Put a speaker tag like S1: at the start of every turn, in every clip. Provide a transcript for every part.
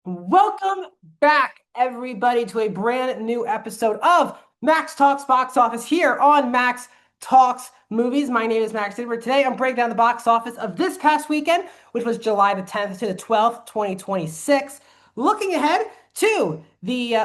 S1: Welcome back, everybody, to a brand new episode of Max Talks Box Office here on Max Talks Movies. My name is Max Sidber. Today, I'm breaking down the box office of this past weekend, which was July the 10th to the 12th, 2026. Looking ahead to the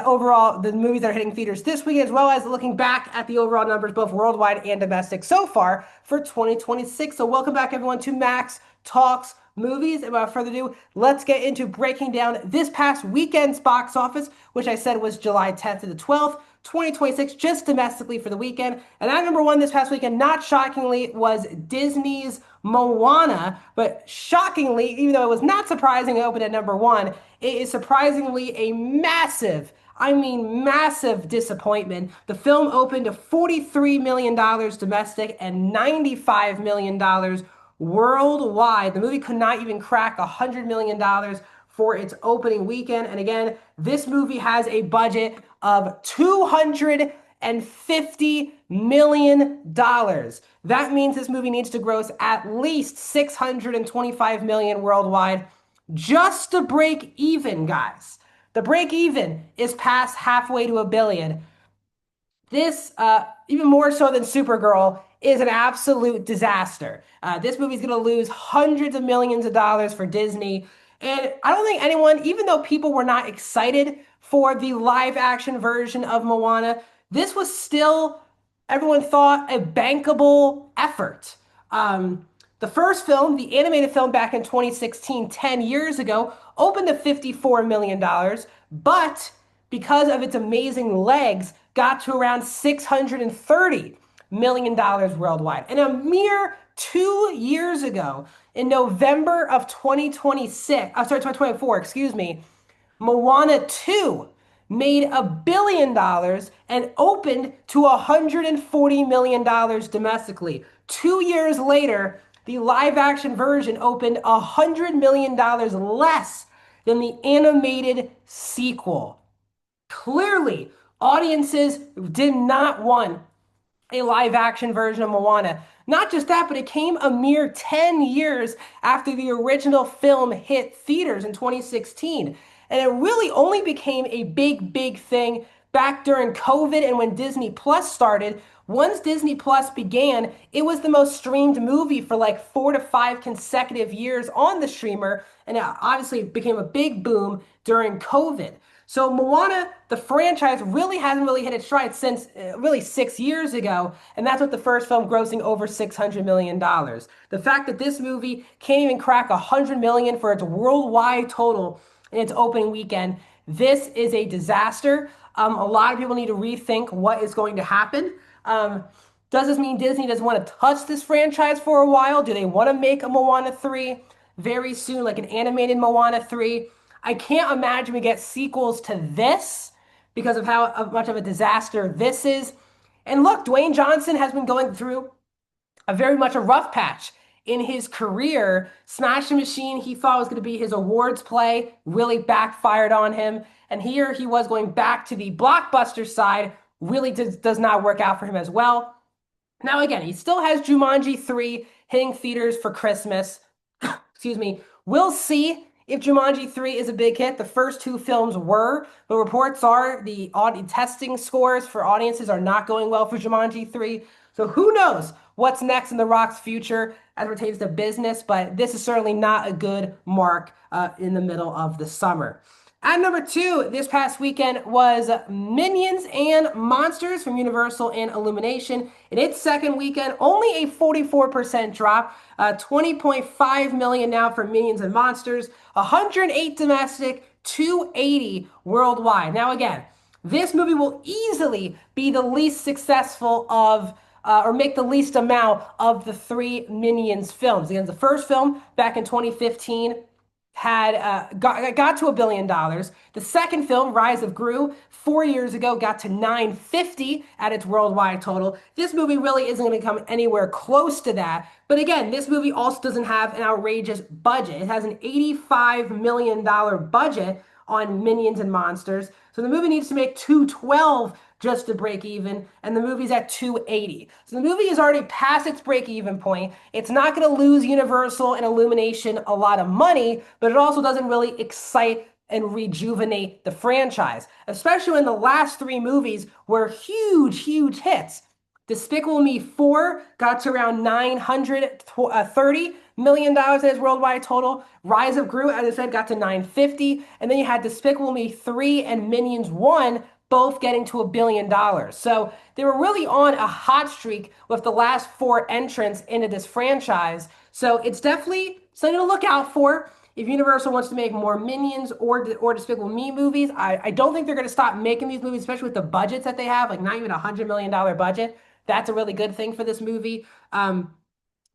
S1: movies that are hitting theaters this weekend, as well as looking back at the overall numbers, both worldwide and domestic, so far for 2026. So, welcome back, everyone, to Max Talks Movies. And without further ado, let's get into breaking down this past weekend's box office, which I said was July 10th to the 12th, 2026, just domestically for the weekend. And at number one this past weekend, not shockingly, was Disney's Moana. But shockingly, even though it was not surprising, it opened at number one, it is surprisingly a massive disappointment. The film opened to $43 million domestic and $95 million worldwide. The movie could not even crack $100 million for its opening weekend. And again, this movie has a budget of $250 million. That means this movie needs to gross at least $625 million worldwide just to break even, guys. The break even is past halfway to a billion. This, even more so than Supergirl, is an absolute disaster. This movie's going to lose hundreds of millions of dollars for Disney. And I don't think anyone, even though people were not excited for the live action version of Moana, this was still, everyone thought, a bankable effort. The first film, the animated film back in 2016, 10 years ago, opened to $54 million, but because of its amazing legs, got to around $630 million worldwide. And a mere 2 years ago, in November of 2024, excuse me, Moana 2 made $1 billion and opened to $140 million domestically. 2 years later, the live action version opened $100 million less than the animated sequel. Clearly, audiences did not want a live action version of Moana. Not just that, but it came a mere 10 years after the original film hit theaters in 2016. And it really only became a big thing back during COVID and when Disney Plus started. Once Disney Plus began, it was the most streamed movie for like 4 to 5 consecutive years on the streamer. And it obviously became a big boom during COVID. So Moana, the franchise, really hasn't really hit its stride since really 6 years ago, and that's with the first film grossing over $600 million. The fact that this movie can't even crack $100 million for its worldwide total in its opening weekend, this is a disaster. A lot of people need to rethink what is going to happen. Does this mean Disney doesn't want to touch this franchise for a while? Do they want to make a Moana 3 very soon, like an animated Moana 3? I can't imagine we get sequels to this because of how much of a disaster this is. And look, Dwayne Johnson has been going through a very much a rough patch in his career. Smash the Machine, he thought was going to be his awards play, really backfired on him. And here he was going back to the blockbuster side, really does not work out for him as well. Now, again, he still has Jumanji 3 hitting theaters for Christmas. Excuse me. We'll see if Jumanji 3 is a big hit. The first two films were, but reports are the testing scores for audiences are not going well for Jumanji 3. So who knows what's next in The Rock's future as pertains to business, but this is certainly not a good mark in the middle of the summer. At number two, this past weekend was Minions and Monsters from Universal and Illumination. In its second weekend, only a 44% drop, 20.5 million now for Minions and Monsters, 108 domestic, 280 worldwide. Now again, this movie will easily be the least successful of or make the least amount of the three Minions films. Again, the first film back in 2015 had got to $1 billion. The second film, Rise of Gru, 4 years ago got to 950 at its worldwide total. This movie really isn't going to come anywhere close to that. But again, this movie also doesn't have an outrageous budget. It has an $85 million budget on Minions and Monsters. So the movie needs to make 212 just to break even, and the movie's at 280. So the movie is already past its break-even point. It's not going to lose Universal and Illumination a lot of money, but it also doesn't really excite and rejuvenate the franchise, especially when the last three movies were huge, huge hits. Despicable Me 4 got to around $930 million dollars in its worldwide total. Rise of Gru, as I said, got to 950. And then you had Despicable Me 3 and Minions 1 both getting to $1 billion. So they were really on a hot streak with the last four entrants into this franchise. So it's definitely something to look out for. If Universal wants to make more Minions or Despicable Me movies, I don't think they're going to stop making these movies, especially with the budgets that they have, like not even a $100 million budget. That's a really good thing for this movie. But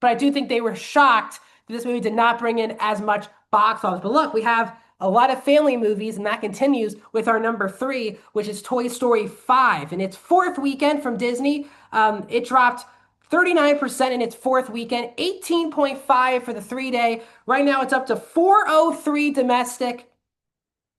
S1: I do think they were shocked that this movie did not bring in as much box office. But look, we have a lot of family movies, and that continues with our number three, which is Toy Story 5. In its fourth weekend from Disney, it dropped 39% in its fourth weekend, 18.5 for the 3 day. Right now, it's up to 403 domestic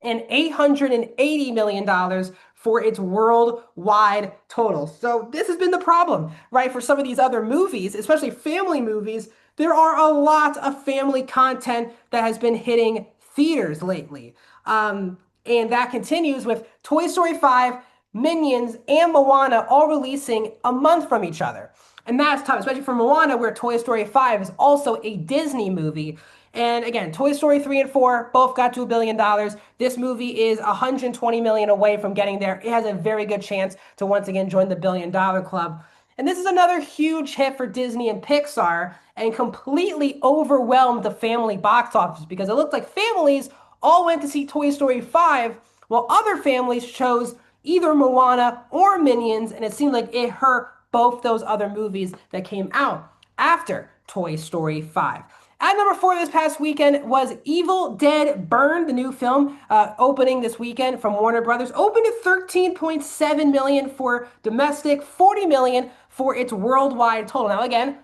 S1: and $880 million for its worldwide total. So this has been the problem, right? For some of these other movies, especially family movies, there are a lot of family content that has been hitting theaters lately. And that continues with Toy Story 5, Minions, and Moana all releasing a month from each other. And that's tough, especially for Moana, where Toy Story 5 is also a Disney movie. And again, Toy Story 3 and 4 both got to $1 billion. This movie is 120 million away from getting there. It has a very good chance to once again join the $1 billion club. And this is another huge hit for Disney and Pixar and completely overwhelmed the family box office because it looked like families all went to see Toy Story 5 while other families chose either Moana or Minions, and it seemed like it hurt both those other movies that came out after Toy Story 5. At number four this past weekend was Evil Dead Burn, the new film opening this weekend from Warner Brothers. Opened at 13.7 million for domestic, 40 million for its worldwide total. Now again,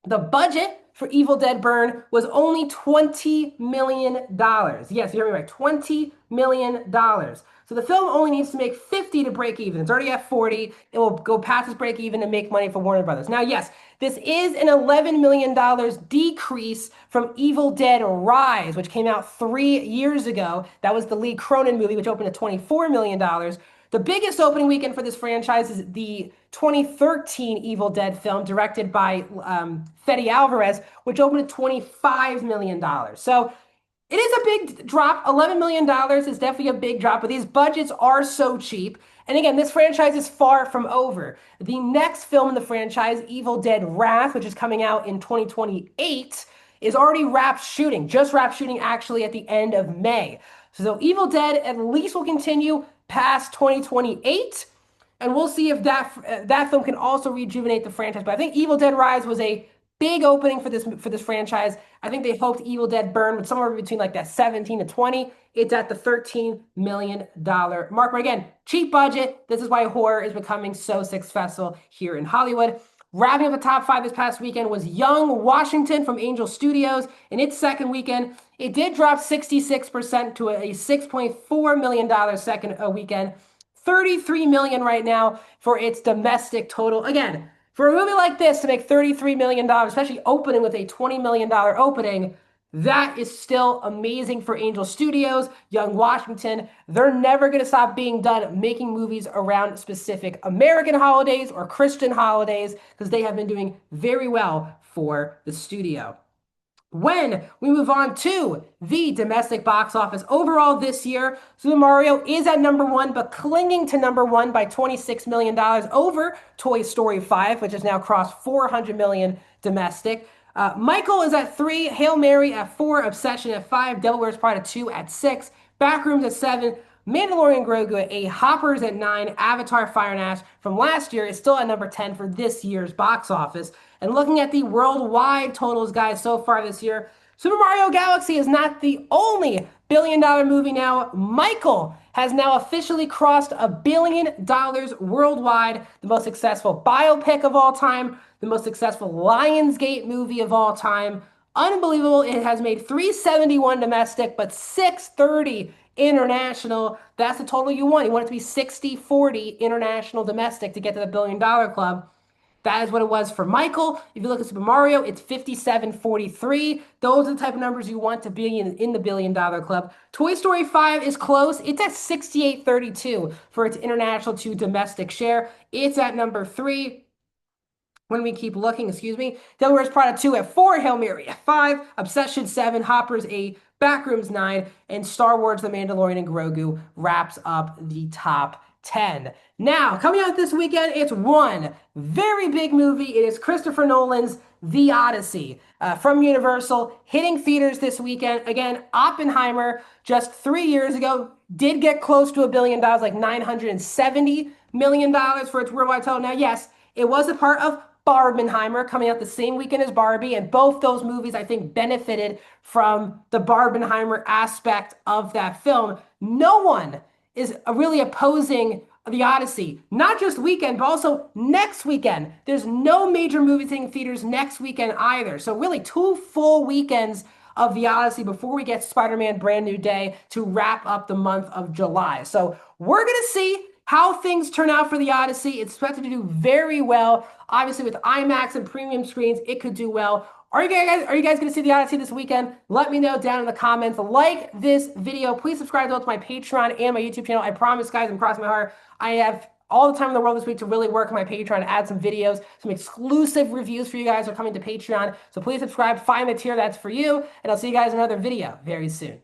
S1: the budget for Evil Dead Burn was only $20 million. Yes, you heard me right, $20 million. So the film only needs to make 50 to break even. It's already at 40. It will go past its break even and make money for Warner Brothers. Now, yes, this is an $11 million decrease from Evil Dead Rise, which came out 3 years ago. That was the Lee Cronin movie, which opened at $24 million. The biggest opening weekend for this franchise is the 2013 Evil Dead film directed by Fede Alvarez, which opened at $25 million. So it is a big drop. $11 million is definitely a big drop, but these budgets are so cheap. And again, this franchise is far from over. The next film in the franchise, Evil Dead Wrath, which is coming out in 2028, is already wrapped shooting, just wrapped shooting actually at the end of May. So Evil Dead at least will continue past 2028. And we'll see if that film can also rejuvenate the franchise. But I think Evil Dead Rise was a big opening for this franchise. I think they hoped Evil Dead Burn would somewhere between like that 17 to 20. It's at the $13 million mark. But again, cheap budget. This is why horror is becoming so successful here in Hollywood. Wrapping up the top five this past weekend was Young Washington from Angel Studios. In its second weekend, it did drop 66% to a $6.4 million second weekend. 33 million right now for its domestic total. Again, for a movie like this to make $33 million, especially opening with a $20 million opening, that is still amazing for Angel Studios, Young Washington. They're never going to stop being done making movies around specific American holidays or Christian holidays because they have been doing very well for the studio. When we move on to the domestic box office overall this year, Super Mario is at number one, but clinging to number one by $26 million over Toy Story 5, which has now crossed 400 million domestic. Michael is at three, Hail Mary at four, Obsession at five, Devil Wears Prada 2 at six, Backrooms at seven, Mandalorian Grogu at 8, Hoppers at 9, Avatar Fire and Ash from last year is still at number 10 for this year's box office. And looking at the worldwide totals, guys, so far this year, Super Mario Galaxy is not the only billion-dollar movie now. Michael has now officially crossed $1 billion worldwide, the most successful biopic of all time, the most successful Lionsgate movie of all time. Unbelievable. It has made 371 domestic, but 630 international. That's the total you want. You want it to be 60-40 international domestic to get to the $1 billion club. That is what it was for Michael. If you look at Super Mario, it's 57.43. Those are the type of numbers you want to be in the billion-dollar club. Toy Story 5 is close. It's at 68.32 for its international to domestic share. It's at number 3. When we keep looking, excuse me, Devil Wears Prada 2 at 4, Hail Mary at 5, Obsession 7, Hoppers 8, Backrooms 9, and Star Wars The Mandalorian and Grogu wraps up the top 10. Now, coming out this weekend, it's one very big movie. It is Christopher Nolan's The Odyssey from Universal, hitting theaters this weekend. Again, Oppenheimer just 3 years ago did get close to $1 billion, like $970 million for its worldwide total. Now, yes, it was a part of Barbenheimer coming out the same weekend as Barbie, and both those movies I think benefited from the Barbenheimer aspect of that film. No one is really opposing the Odyssey, not just weekend, but also next weekend. There's no major movies in theaters next weekend either. So really 2 full weekends of the Odyssey before we get Spider-Man Brand New Day to wrap up the month of July. So we're going to see how things turn out for the Odyssey. It's expected to do very well. Obviously, with IMAX and premium screens, it could do well. Are you guys going to see the Odyssey this weekend? Let me know down in the comments. Like this video. Please subscribe to my Patreon and my YouTube channel. I promise, guys, I'm crossing my heart. I have all the time in the world this week to really work on my Patreon, add some videos, some exclusive reviews for you guys who are coming to Patreon. So please subscribe, find the tier that's for you, and I'll see you guys in another video very soon.